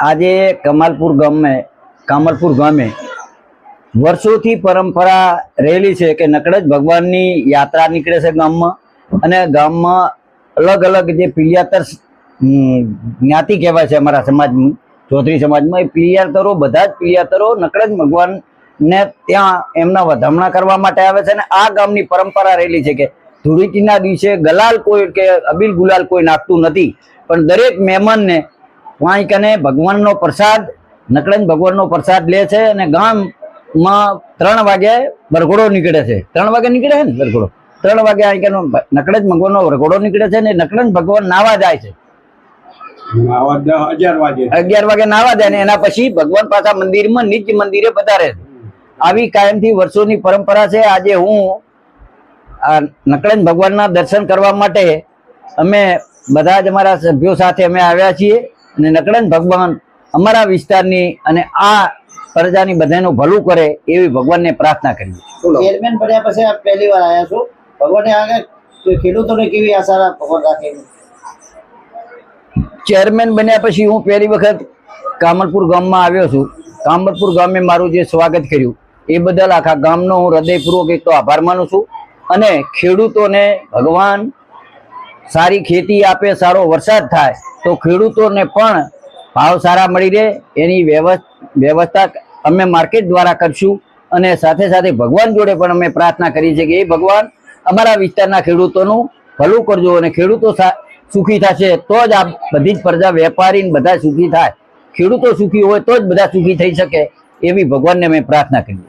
આજે કમલપુર ગામે વર્ષોથી પરંપરા રહેલી છે કે નકળજ ભગવાનની યાત્રા નીકળે છે ગામમાં, અને ગામમાં અલગ અલગ જે પિલિયાતર જ્ઞાતિ કહેવાય છે અમારા સમાજની, ચૌધરી સમાજમાં, એ પિલિયાતરો, બધા જ પિલિયાતરો નકળજ ભગવાનને ત્યાં એમના વધામણા કરવા માટે આવે છે. અને આ ગામની પરંપરા રહેલી છે કે ધૂળેટીના દિવસે ગલાલ કોઈ કે અબીલ ગુલાલ કોઈ નાખતું નથી, પણ દરેક મહેમાનને વાંઈ કને ભગવાનનો પ્રસાદ, નકળજ ભગવાનનો પ્રસાદ લે છે. અને ગામમાં 3 વાગે વરઘોડો નીકળે છે. 3 વાગે નીકળે છે ને વરઘોડો, 3 વાગે અહીં કનો નકળજ ભગવાનનો વરઘોડો નીકળે છે. ને નકળજ ભગવાન નાવા જાય છે, 11 વાગે નાવા જાય, ને એના પછી ભગવાન પાછા મંદિરમાં નિજ મંદિરે પધારે છે. આવી કાયમથી વર્ષોની પરંપરા છે. આજે હું આ નકળજ ભગવાનના દર્શન કરવા માટે અમે બધા જ અમારા સભ્યો સાથે અમે આવ્યા છીએ. અને નકળજ ભગવાન અમારા વિસ્તારની અને આ પ્રજાની બધાનું ભલું કરે એવી ભગવાનને પ્રાર્થના કરીએ. ચેરમેન બન્યા પછી આપ પહેલી વાર આવ્યા છો, ભગવાને આગળ ખેડૂતોને કેવી આશા ભગવાન રાખે? ચેરમેન બન્યા પછી હું પહેલી વખત કમલપુર ગામમાં આવ્યો છું. કમલપુર ગામે મારું જે સ્વાગત કર્યું એ બદલ આખા ગામનો હું હૃદયપૂર્વક એક તો આભાર માનું છું. અને ખેડૂતોને ભગવાન સારી ખેતી આપે, સારો વરસાદ થાય તો ખેડૂતોને પણ ભાવ સારા મળી રહે એની વ્યવસ્થા અમે માર્કેટ દ્વારા કરશું. અને સાથે સાથે ભગવાન જોડે પણ અમે પ્રાર્થના કરી છે કે એ ભગવાન અમારા વિસ્તારના ખેડૂતોનું ભલું કરજો, અને ખેડૂતો સુખી થશે તો જ આ બધી જ પ્રજા, વેપારી બધા સુખી થાય. ખેડૂતો સુખી હોય તો જ બધા સુખી થઈ શકે એવી ભગવાનને અમે પ્રાર્થના કરીએ.